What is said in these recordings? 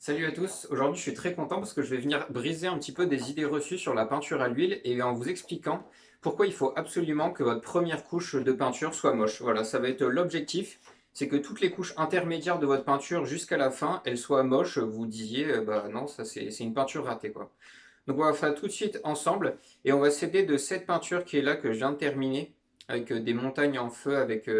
Salut à tous, aujourd'hui je suis très content parce que je vais venir briser un petit peu des idées reçues sur la peinture à l'huile et en vous expliquant pourquoi il faut absolument que votre première couche de peinture soit moche. Voilà, ça va être l'objectif, c'est que toutes les couches intermédiaires de votre peinture jusqu'à la fin, elles soient moches, vous disiez bah non, ça c'est une peinture ratée quoi. Donc on va faire tout de suite ensemble et on va s'aider de cette peinture qui est là que je viens de terminer avec des montagnes en feu avec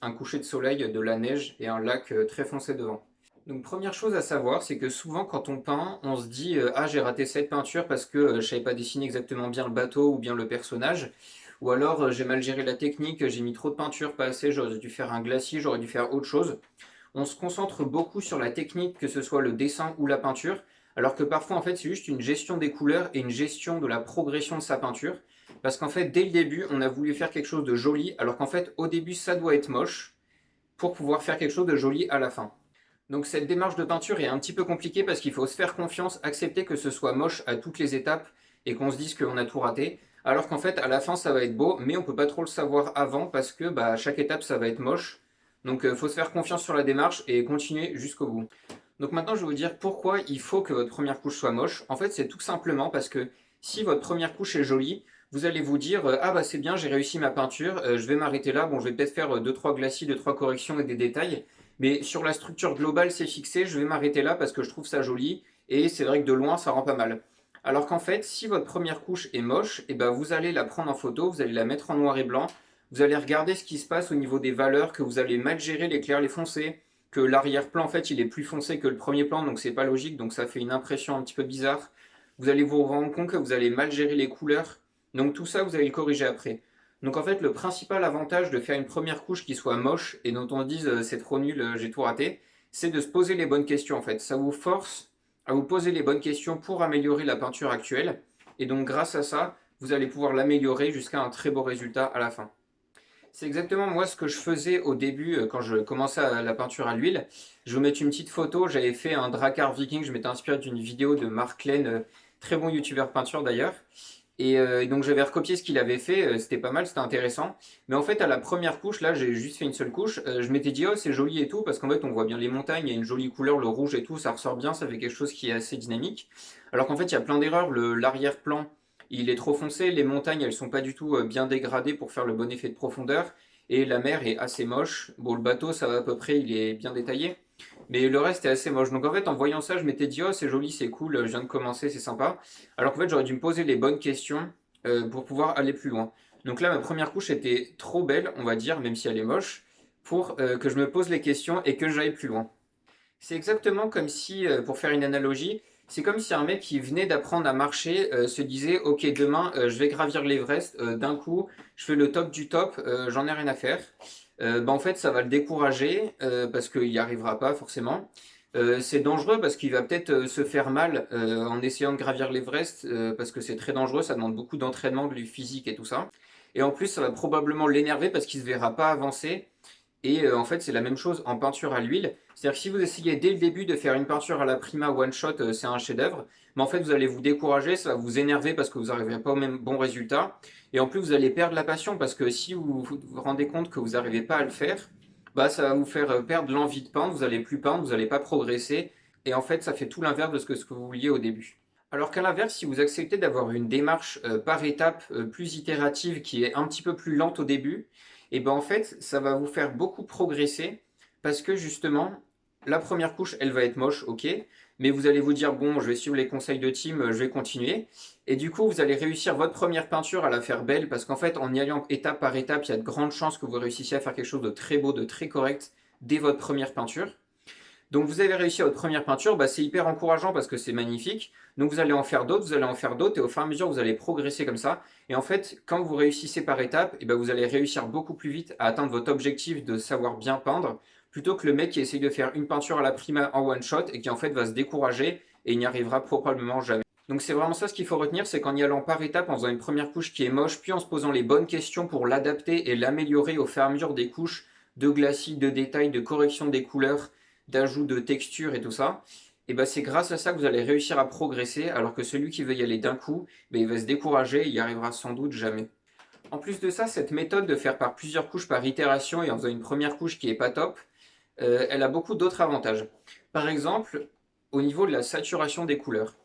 un coucher de soleil, de la neige et un lac très foncé devant. Donc première chose à savoir, c'est que souvent quand on peint, on se dit ah j'ai raté cette peinture parce que je savais pas dessiner exactement bien le bateau ou bien le personnage, ou alors j'ai mal géré la technique, j'ai mis trop de peinture, pas assez, j'aurais dû faire un glacis, j'aurais dû faire autre chose. On se concentre beaucoup sur la technique, que ce soit le dessin ou la peinture, alors que parfois en fait c'est juste une gestion des couleurs et une gestion de la progression de sa peinture, parce qu'en fait dès le début on a voulu faire quelque chose de joli, alors qu'en fait au début ça doit être moche pour pouvoir faire quelque chose de joli à la fin. Donc cette démarche de peinture est un petit peu compliquée parce qu'il faut se faire confiance, accepter que ce soit moche à toutes les étapes et qu'on se dise qu'on a tout raté. Alors qu'en fait à la fin ça va être beau, mais on peut pas trop le savoir avant parce que à chaque étape ça va être moche. Donc faut se faire confiance sur la démarche et continuer jusqu'au bout. Donc maintenant je vais vous dire pourquoi il faut que votre première couche soit moche. En fait c'est tout simplement parce que si votre première couche est jolie, vous allez vous dire ah bah c'est bien, j'ai réussi ma peinture, je vais m'arrêter là, bon je vais peut-être faire deux trois glacis, deux trois corrections et des détails, mais sur la structure globale c'est fixé, je vais m'arrêter là parce que je trouve ça joli et c'est vrai que de loin ça rend pas mal. Alors qu'en fait si votre première couche est moche, et ben vous allez la prendre en photo, vous allez la mettre en noir et blanc, vous allez regarder ce qui se passe au niveau des valeurs, que vous allez mal gérer les clairs, les foncés, que l'arrière-plan en fait il est plus foncé que le premier plan, donc c'est pas logique, donc ça fait une impression un petit peu bizarre. Vous allez vous rendre compte que vous allez mal gérer les couleurs, donc tout ça vous allez le corriger après. Donc en fait le principal avantage de faire une première couche qui soit moche et dont on dise c'est trop nul, j'ai tout raté, c'est de se poser les bonnes questions en fait. Ça vous force à vous poser les bonnes questions pour améliorer la peinture actuelle, et donc grâce à ça, vous allez pouvoir l'améliorer jusqu'à un très beau résultat à la fin. C'est exactement moi ce que je faisais au début quand je commençais la peinture à l'huile. Je vais vous mettre une petite photo, j'avais fait un dracar viking, je m'étais inspiré d'une vidéo de Mark Lane, très bon youtubeur peinture d'ailleurs. Et donc j'avais recopié ce qu'il avait fait, c'était pas mal, c'était intéressant. Mais en fait à la première couche, là j'ai juste fait une seule couche, je m'étais dit oh c'est joli et tout, parce qu'en fait on voit bien les montagnes, il y a une jolie couleur, le rouge et tout, ça ressort bien, ça fait quelque chose qui est assez dynamique. Alors qu'en fait il y a plein d'erreurs, l'arrière-plan il est trop foncé, les montagnes elles sont pas du tout bien dégradées pour faire le bon effet de profondeur, et la mer est assez moche. Bon le bateau ça va à peu près, il est bien détaillé. Mais le reste est assez moche. Donc en fait, en voyant ça, je m'étais dit, oh, c'est joli, c'est cool, je viens de commencer, c'est sympa. Alors qu'en fait, j'aurais dû me poser les bonnes questions pour pouvoir aller plus loin. Donc là, ma première couche était trop belle, on va dire, même si elle est moche, pour que je me pose les questions et que j'aille plus loin. C'est exactement comme si, pour faire une analogie, c'est comme si un mec qui venait d'apprendre à marcher se disait, ok, demain, je vais gravir l'Everest, d'un coup, je fais le top du top, j'en ai rien à faire. En fait, ça va le décourager parce qu'il n'y arrivera pas forcément. C'est dangereux parce qu'il va peut-être se faire mal en essayant de gravir l'Everest parce que c'est très dangereux, ça demande beaucoup d'entraînement, du physique et tout ça. Et en plus, ça va probablement l'énerver parce qu'il ne se verra pas avancer. Et en fait, c'est la même chose en peinture à l'huile. C'est-à-dire que si vous essayez dès le début de faire une peinture à la prima one shot, c'est un chef-d'œuvre. Mais en fait, vous allez vous décourager, ça va vous énerver parce que vous n'arriverez pas au même bon résultat. Et en plus, vous allez perdre la passion parce que si vous rendez compte que vous n'arrivez pas à le faire, bah, ça va vous faire perdre l'envie de peindre. Vous n'allez plus peindre, vous n'allez pas progresser. Et en fait, ça fait tout l'inverse de ce que vous vouliez au début. Alors qu'à l'inverse, si vous acceptez d'avoir une démarche par étape plus itérative qui est un petit peu plus lente au début, et ben en fait, ça va vous faire beaucoup progresser parce que justement, la première couche, elle va être moche, ok, mais vous allez vous dire, bon, je vais suivre les conseils de team, je vais continuer. Et du coup, vous allez réussir votre première peinture à la faire belle parce qu'en fait, en y allant étape par étape, il y a de grandes chances que vous réussissiez à faire quelque chose de très beau, de très correct dès votre première peinture. Donc vous avez réussi à votre première peinture, bah, c'est hyper encourageant parce que c'est magnifique. Donc vous allez en faire d'autres, vous allez en faire d'autres, et au fur et à mesure vous allez progresser comme ça. Et en fait, quand vous réussissez par étapes, et ben vous allez réussir beaucoup plus vite à atteindre votre objectif de savoir bien peindre, plutôt que le mec qui essaye de faire une peinture à la prima en one shot et qui en fait va se décourager et il n'y arrivera probablement jamais. Donc c'est vraiment ça ce qu'il faut retenir, c'est qu'en y allant par étapes, en faisant une première couche qui est moche, puis en se posant les bonnes questions pour l'adapter et l'améliorer au fur et à mesure des couches de glacis, de détails, de correction des couleurs, d'ajout de texture et tout ça, et ben c'est grâce à ça que vous allez réussir à progresser, alors que celui qui veut y aller d'un coup, ben il va se décourager et il y arrivera sans doute jamais. En plus de ça, cette méthode de faire par plusieurs couches par itération et en faisant une première couche qui est pas top, elle a beaucoup d'autres avantages. Par exemple, au niveau de la saturation des couleurs.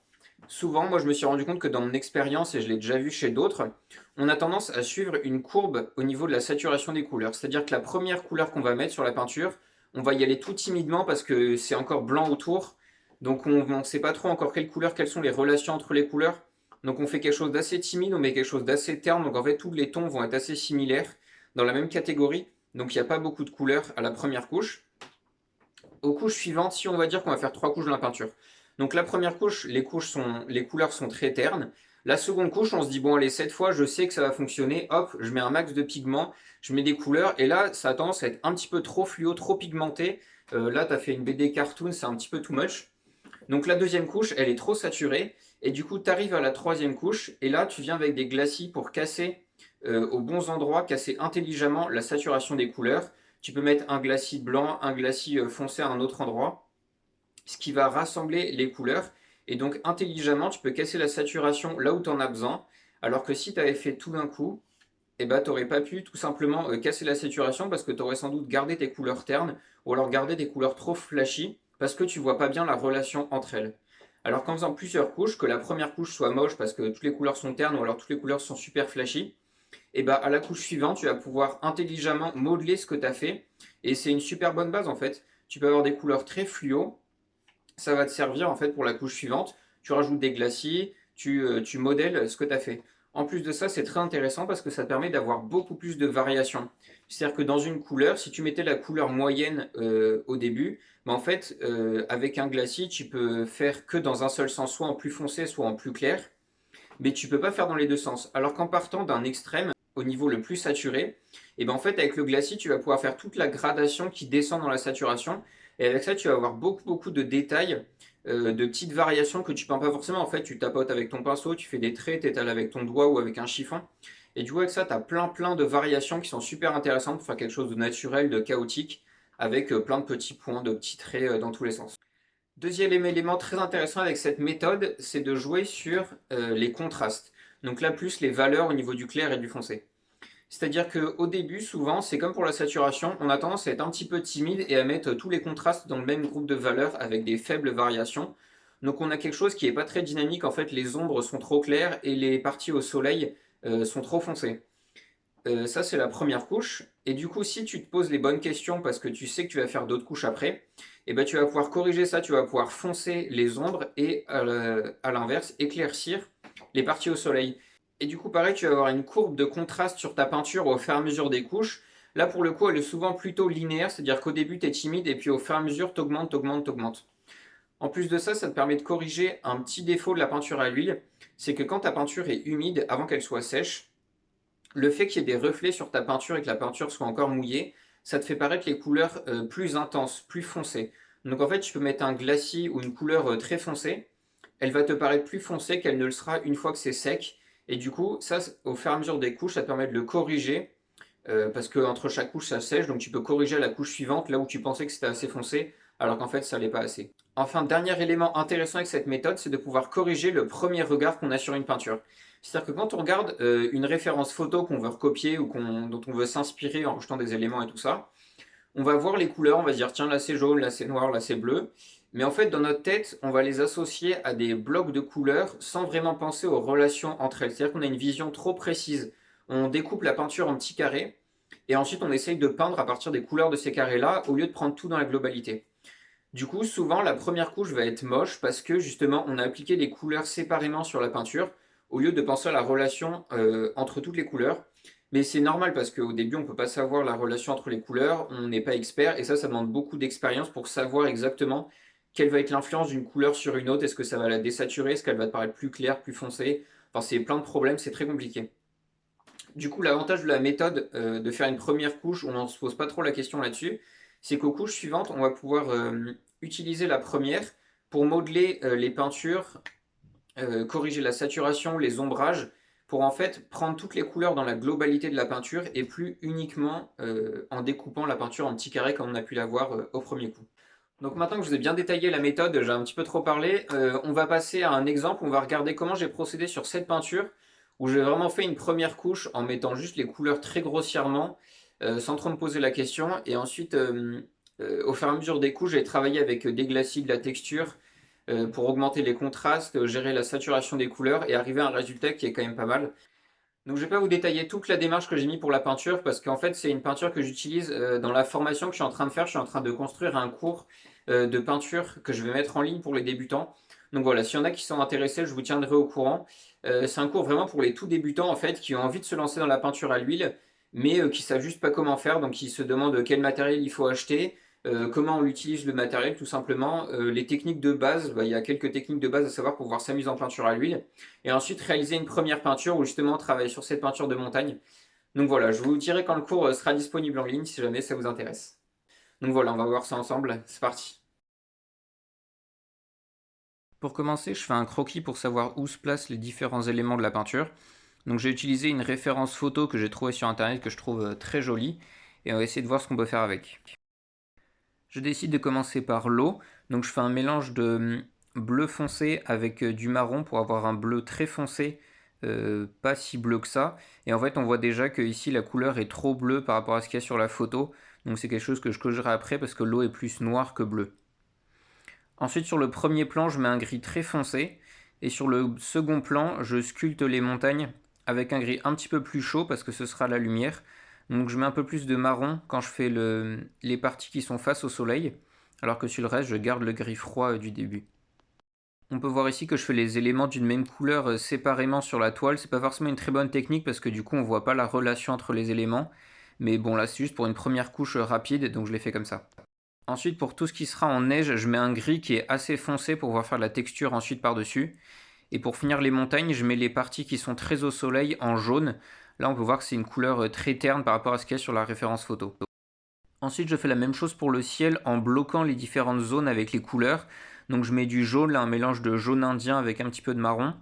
Souvent, moi je me suis rendu compte que dans mon expérience, et je l'ai déjà vu chez d'autres, on a tendance à suivre une courbe au niveau de la saturation des couleurs. C'est-à-dire que la première couleur qu'on va mettre sur la peinture, on va y aller tout timidement parce que c'est encore blanc autour. Donc on ne sait pas trop encore quelles couleurs, quelles sont les relations entre les couleurs. Donc on fait quelque chose d'assez timide, on met quelque chose d'assez terne. Donc en fait tous les tons vont être assez similaires dans la même catégorie. Donc il n'y a pas beaucoup de couleurs à la première couche. Aux couches suivantes, si on va dire qu'on va faire 3 couches dans la peinture. Donc la première couche, les couleurs sont très ternes. La seconde couche, on se dit, bon allez, cette fois, je sais que ça va fonctionner. Hop, je mets un max de pigments, je mets des couleurs. Et là, ça a tendance à être un petit peu trop fluo, trop pigmenté. Là, tu as fait une BD cartoon, c'est un petit peu too much. Donc la deuxième couche, elle est trop saturée. Et du coup, tu arrives à la troisième couche. Et là, tu viens avec des glacis pour casser aux bons endroits, casser intelligemment la saturation des couleurs. Tu peux mettre un glacis blanc, un glacis foncé à un autre endroit, ce qui va rassembler les couleurs. Et donc intelligemment, tu peux casser la saturation là où tu en as besoin. Alors que si tu avais fait tout d'un coup, eh ben, tu n'aurais pas pu tout simplement casser la saturation parce que tu aurais sans doute gardé tes couleurs ternes ou alors gardé des couleurs trop flashy parce que tu vois pas bien la relation entre elles. Alors qu'en faisant plusieurs couches, que la première couche soit moche parce que toutes les couleurs sont ternes ou alors toutes les couleurs sont super flashy, et bah à la couche suivante, tu vas pouvoir intelligemment modeler ce que tu as fait. Et c'est une super bonne base en fait. Tu peux avoir des couleurs très fluo. Ça va te servir en fait pour la couche suivante. Tu rajoutes des glacis, tu modèles ce que tu as fait. En plus de ça, c'est très intéressant parce que ça te permet d'avoir beaucoup plus de variations. C'est-à-dire que dans une couleur, si tu mettais la couleur moyenne au début, bah en fait, avec un glacis, tu peux faire que dans un seul sens, soit en plus foncé, soit en plus clair. Mais tu peux pas faire dans les deux sens. Alors qu'en partant d'un extrême, au niveau le plus saturé, et ben en fait avec le glacis tu vas pouvoir faire toute la gradation qui descend dans la saturation et avec ça tu vas avoir beaucoup de détails, de petites variations que tu peins pas forcément. En fait tu tapotes avec ton pinceau, tu fais des traits, t'étales avec ton doigt ou avec un chiffon et du coup avec ça tu as plein de variations qui sont super intéressantes pour faire quelque chose de naturel, de chaotique avec plein de petits points, de petits traits dans tous les sens. Deuxième élément très intéressant avec cette méthode, c'est de jouer sur les contrastes. Donc là, plus les valeurs au niveau du clair et du foncé. C'est-à-dire qu'au début, souvent, c'est comme pour la saturation, on a tendance à être un petit peu timide et à mettre tous les contrastes dans le même groupe de valeurs avec des faibles variations. Donc on a quelque chose qui n'est pas très dynamique, en fait les ombres sont trop claires et les parties au soleil sont trop foncées. Ça, c'est la première couche. Et du coup, si tu te poses les bonnes questions parce que tu sais que tu vas faire d'autres couches après, et ben, tu vas pouvoir corriger ça, tu vas pouvoir foncer les ombres et à l'inverse, éclaircir les parties au soleil. Et du coup, pareil, tu vas avoir une courbe de contraste sur ta peinture au fur et à mesure des couches. Là, pour le coup, elle est souvent plutôt linéaire, c'est-à-dire qu'au début, tu es timide et puis au fur et à mesure, tu augmentes. En plus de ça, ça te permet de corriger un petit défaut de la peinture à l'huile, c'est que quand ta peinture est humide, avant qu'elle soit sèche, le fait qu'il y ait des reflets sur ta peinture et que la peinture soit encore mouillée, ça te fait paraître les couleurs plus intenses, plus foncées. Donc en fait, tu peux mettre un glacis ou une couleur très foncée, elle va te paraître plus foncée qu'elle ne le sera une fois que c'est sec. Et du coup, ça, au fur et à mesure des couches, ça te permet de le corriger, parce qu'entre chaque couche, ça sèche, donc tu peux corriger à la couche suivante, là où tu pensais que c'était assez foncé, alors qu'en fait, ça l'est pas assez. Enfin, dernier élément intéressant avec cette méthode, c'est de pouvoir corriger le premier regard qu'on a sur une peinture. C'est-à-dire que quand on regarde une référence photo qu'on veut recopier ou dont on veut s'inspirer en rajoutant des éléments et tout ça, on va voir les couleurs, on va se dire tiens là c'est jaune, là c'est noir, là c'est bleu. Mais en fait dans notre tête, on va les associer à des blocs de couleurs sans vraiment penser aux relations entre elles. C'est-à-dire qu'on a une vision trop précise. On découpe la peinture en petits carrés et ensuite on essaye de peindre à partir des couleurs de ces carrés-là au lieu de prendre tout dans la globalité. Du coup, souvent, la première couche va être moche parce que justement, on a appliqué les couleurs séparément sur la peinture au lieu de penser à la relation entre toutes les couleurs. Mais c'est normal parce qu'au début, on ne peut pas savoir la relation entre les couleurs, on n'est pas expert et ça demande beaucoup d'expérience pour savoir exactement quelle va être l'influence d'une couleur sur une autre. Est-ce que ça va la désaturer? Est-ce qu'elle va te paraître plus claire, plus foncée? Enfin, c'est plein de problèmes, c'est très compliqué. Du coup, l'avantage de la méthode de faire une première couche où on ne se pose pas trop la question là-dessus, c'est qu'aux couches suivantes, on va pouvoir utiliser la première pour modeler les peintures, corriger la saturation, les ombrages, pour en fait prendre toutes les couleurs dans la globalité de la peinture et plus uniquement en découpant la peinture en petits carrés comme on a pu la voir au premier coup. Donc maintenant que je vous ai bien détaillé la méthode, j'ai un petit peu trop parlé, on va passer à un exemple, on va regarder comment j'ai procédé sur cette peinture, où j'ai vraiment fait une première couche en mettant juste les couleurs très grossièrement, sans trop me poser la question, et ensuite au fur et à mesure des couches, j'ai travaillé avec des glacis, de la texture, pour augmenter les contrastes, gérer la saturation des couleurs et arriver à un résultat qui est quand même pas mal. Donc je vais pas vous détailler toute la démarche que j'ai mis pour la peinture parce qu'en fait c'est une peinture que j'utilise dans la formation que je suis en train de faire. Je suis en train de construire un cours de peinture que je vais mettre en ligne pour les débutants. Donc voilà, s'il y en a qui sont intéressés, je vous tiendrai au courant. C'est un cours vraiment pour les tout débutants en fait qui ont envie de se lancer dans la peinture à l'huile mais qui savent juste pas comment faire. Donc ils se demandent quel matériel il faut acheter, comment on utilise le matériel tout simplement, les techniques de base. Bah, il y a quelques techniques de base à savoir pour pouvoir s'amuser en peinture à l'huile et ensuite réaliser une première peinture ou justement travailler sur cette peinture de montagne. Donc voilà, je vous dirai quand le cours sera disponible en ligne si jamais ça vous intéresse. Donc voilà, on va voir ça ensemble, c'est parti. Pour commencer, je fais un croquis pour savoir où se placent les différents éléments de la peinture. Donc j'ai utilisé une référence photo que j'ai trouvée sur internet que je trouve très jolie et on va essayer de voir ce qu'on peut faire avec. Je décide de commencer par l'eau, donc je fais un mélange de bleu foncé avec du marron pour avoir un bleu très foncé, pas si bleu que ça. Et en fait on voit déjà que ici la couleur est trop bleue par rapport à ce qu'il y a sur la photo, donc c'est quelque chose que je corrigerai après parce que l'eau est plus noire que bleue. Ensuite sur le premier plan je mets un gris très foncé, et sur le second plan je sculpte les montagnes avec un gris un petit peu plus chaud parce que ce sera la lumière. Donc je mets un peu plus de marron quand je fais les parties qui sont face au soleil, alors que sur le reste je garde le gris froid du début. On peut voir ici que je fais les éléments d'une même couleur séparément sur la toile. C'est pas forcément une très bonne technique parce que du coup on voit pas la relation entre les éléments. Mais bon là c'est juste pour une première couche rapide, donc je l'ai fait comme ça. Ensuite pour tout ce qui sera en neige, je mets un gris qui est assez foncé pour pouvoir faire de la texture ensuite par-dessus. Et pour finir les montagnes, je mets les parties qui sont très au soleil en jaune. Là on peut voir que c'est une couleur très terne par rapport à ce qu'il y a sur la référence photo. Ensuite je fais la même chose pour le ciel en bloquant les différentes zones avec les couleurs. Donc je mets du jaune, là un mélange de jaune indien avec un petit peu de marron.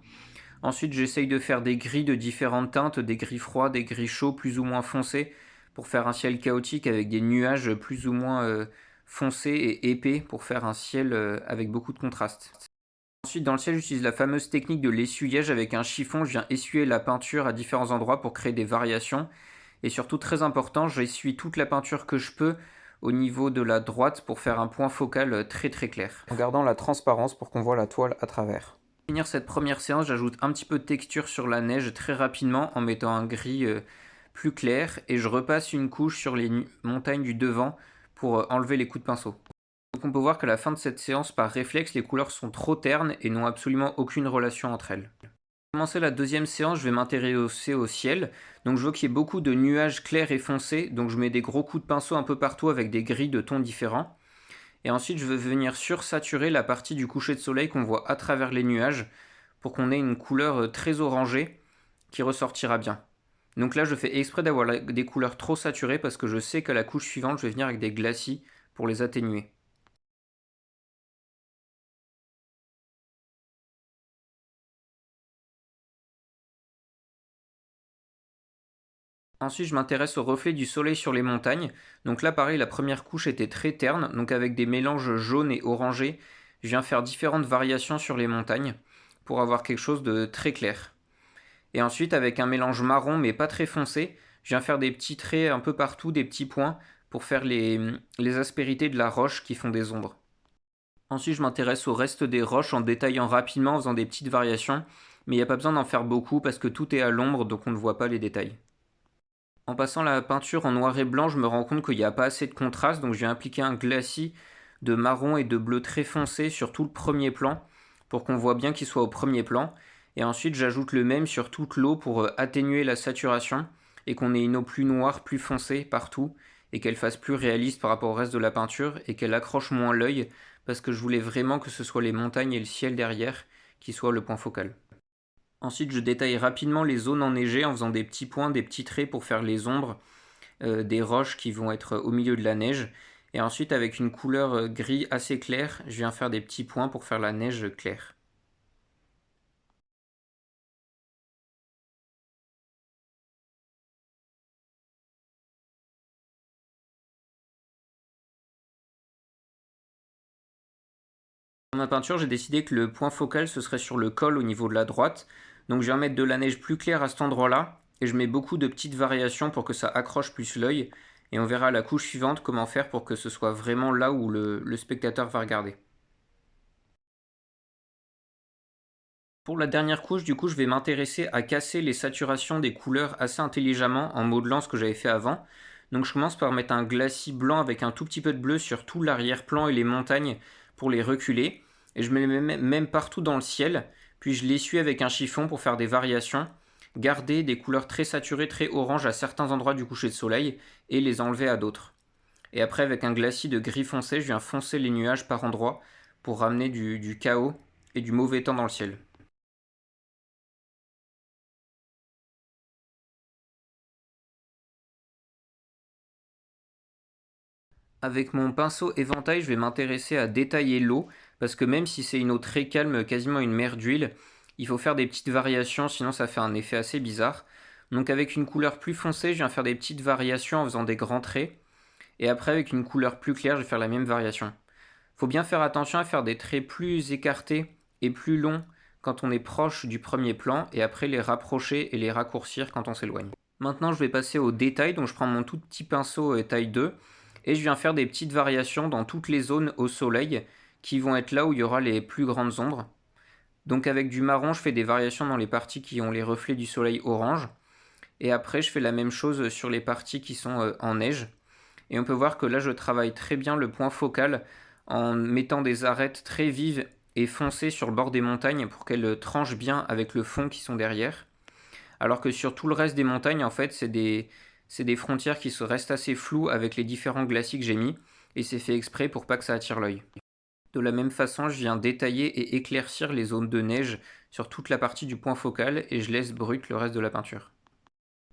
Ensuite j'essaye de faire des gris de différentes teintes, des gris froids, des gris chauds plus ou moins foncés pour faire un ciel chaotique avec des nuages plus ou moins foncés et épais pour faire un ciel avec beaucoup de contraste. Ensuite, dans le ciel, j'utilise la fameuse technique de l'essuyage avec un chiffon. Je viens essuyer la peinture à différents endroits pour créer des variations. Et surtout, très important, j'essuie toute la peinture que je peux au niveau de la droite pour faire un point focal très très clair. En gardant la transparence pour qu'on voit la toile à travers. Pour finir cette première séance, j'ajoute un petit peu de texture sur la neige très rapidement en mettant un gris plus clair. Et je repasse une couche sur les montagnes du devant pour enlever les coups de pinceau. Donc on peut voir qu'à la fin de cette séance, par réflexe, les couleurs sont trop ternes et n'ont absolument aucune relation entre elles. Pour commencer la deuxième séance, je vais m'intéresser au ciel. Donc je veux qu'il y ait beaucoup de nuages clairs et foncés, donc je mets des gros coups de pinceau un peu partout avec des gris de tons différents. Et ensuite je vais venir sursaturer la partie du coucher de soleil qu'on voit à travers les nuages pour qu'on ait une couleur très orangée qui ressortira bien. Donc là je fais exprès d'avoir des couleurs trop saturées parce que je sais qu'à la couche suivante je vais venir avec des glacis pour les atténuer. Ensuite, je m'intéresse au reflet du soleil sur les montagnes. Donc là, pareil, la première couche était très terne, donc avec des mélanges jaunes et orangés. Je viens faire différentes variations sur les montagnes pour avoir quelque chose de très clair. Et ensuite, avec un mélange marron mais pas très foncé, je viens faire des petits traits un peu partout, des petits points, pour faire les aspérités de la roche qui font des ombres. Ensuite, je m'intéresse au reste des roches en détaillant rapidement, en faisant des petites variations. Mais il n'y a pas besoin d'en faire beaucoup parce que tout est à l'ombre, donc on ne voit pas les détails. En passant la peinture en noir et blanc, je me rends compte qu'il n'y a pas assez de contraste, donc je vais appliquer un glacis de marron et de bleu très foncé sur tout le premier plan, pour qu'on voit bien qu'il soit au premier plan. Et ensuite, j'ajoute le même sur toute l'eau pour atténuer la saturation, et qu'on ait une eau plus noire, plus foncée partout, et qu'elle fasse plus réaliste par rapport au reste de la peinture, et qu'elle accroche moins l'œil, parce que je voulais vraiment que ce soit les montagnes et le ciel derrière qui soient le point focal. Ensuite, je détaille rapidement les zones enneigées en faisant des petits points, des petits traits pour faire les ombres des roches qui vont être au milieu de la neige. Et ensuite, avec une couleur gris assez claire, je viens faire des petits points pour faire la neige claire. Dans ma peinture, j'ai décidé que le point focal, ce serait sur le col au niveau de la droite. Donc je viens mettre de la neige plus claire à cet endroit-là. Et je mets beaucoup de petites variations pour que ça accroche plus l'œil. Et on verra à la couche suivante comment faire pour que ce soit vraiment là où le spectateur va regarder. Pour la dernière couche, du coup, je vais m'intéresser à casser les saturations des couleurs assez intelligemment en modelant ce que j'avais fait avant. Donc je commence par mettre un glacis blanc avec un tout petit peu de bleu sur tout l'arrière-plan et les montagnes pour les reculer. Et je mets même partout dans le ciel. Puis je l'essuie avec un chiffon pour faire des variations. Garder des couleurs très saturées, très orange à certains endroits du coucher de soleil et les enlever à d'autres. Et après, avec un glacis de gris foncé, je viens foncer les nuages par endroits pour ramener du chaos et du mauvais temps dans le ciel. Avec mon pinceau éventail, je vais m'intéresser à détailler l'eau, parce que même si c'est une eau très calme, quasiment une mer d'huile, il faut faire des petites variations, sinon ça fait un effet assez bizarre. Donc avec une couleur plus foncée, je viens faire des petites variations en faisant des grands traits, et après avec une couleur plus claire, je vais faire la même variation. Faut bien faire attention à faire des traits plus écartés et plus longs quand on est proche du premier plan, et après les rapprocher et les raccourcir quand on s'éloigne. Maintenant, je vais passer au détail, donc je prends mon tout petit pinceau taille 2 et je viens faire des petites variations dans toutes les zones au soleil qui vont être là où il y aura les plus grandes ombres. Donc avec du marron, je fais des variations dans les parties qui ont les reflets du soleil orange. Et après, je fais la même chose sur les parties qui sont en neige. Et on peut voir que là, je travaille très bien le point focal en mettant des arêtes très vives et foncées sur le bord des montagnes pour qu'elles tranchent bien avec le fond qui sont derrière. Alors que sur tout le reste des montagnes, en fait, c'est des frontières qui se restent assez floues avec les différents glacis que j'ai mis, et c'est fait exprès pour pas que ça attire l'œil. De la même façon, je viens détailler et éclaircir les zones de neige sur toute la partie du point focal, et je laisse brut le reste de la peinture.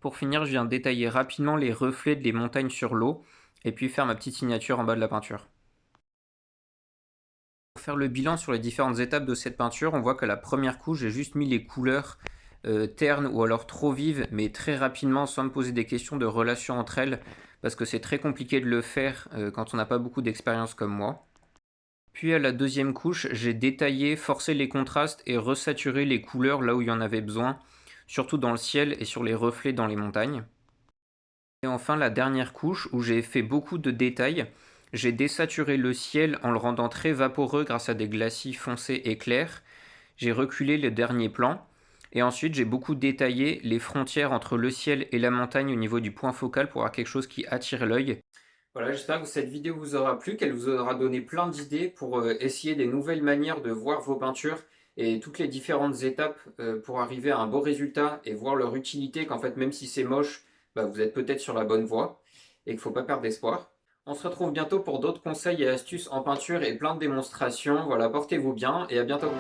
Pour finir, je viens détailler rapidement les reflets des montagnes sur l'eau, et puis faire ma petite signature en bas de la peinture. Pour faire le bilan sur les différentes étapes de cette peinture, on voit que la première couche, j'ai juste mis les couleurs ternes ou alors trop vives, mais très rapidement sans me poser des questions de relation entre elles, parce que c'est très compliqué de le faire quand on n'a pas beaucoup d'expérience comme moi. Puis à la deuxième couche, j'ai détaillé, forcé les contrastes et resaturé les couleurs là où il y en avait besoin, surtout dans le ciel et sur les reflets dans les montagnes. Et enfin la dernière couche où j'ai fait beaucoup de détails, j'ai désaturé le ciel en le rendant très vaporeux grâce à des glacis foncés et clairs. J'ai reculé le dernier plan. Et ensuite, j'ai beaucoup détaillé les frontières entre le ciel et la montagne au niveau du point focal pour avoir quelque chose qui attire l'œil. Voilà, j'espère que cette vidéo vous aura plu, qu'elle vous aura donné plein d'idées pour essayer des nouvelles manières de voir vos peintures et toutes les différentes étapes pour arriver à un beau résultat et voir leur utilité, qu'en fait, même si c'est moche, bah, vous êtes peut-être sur la bonne voie et qu'il ne faut pas perdre d'espoir. On se retrouve bientôt pour d'autres conseils et astuces en peinture et plein de démonstrations. Voilà, portez-vous bien et à bientôt.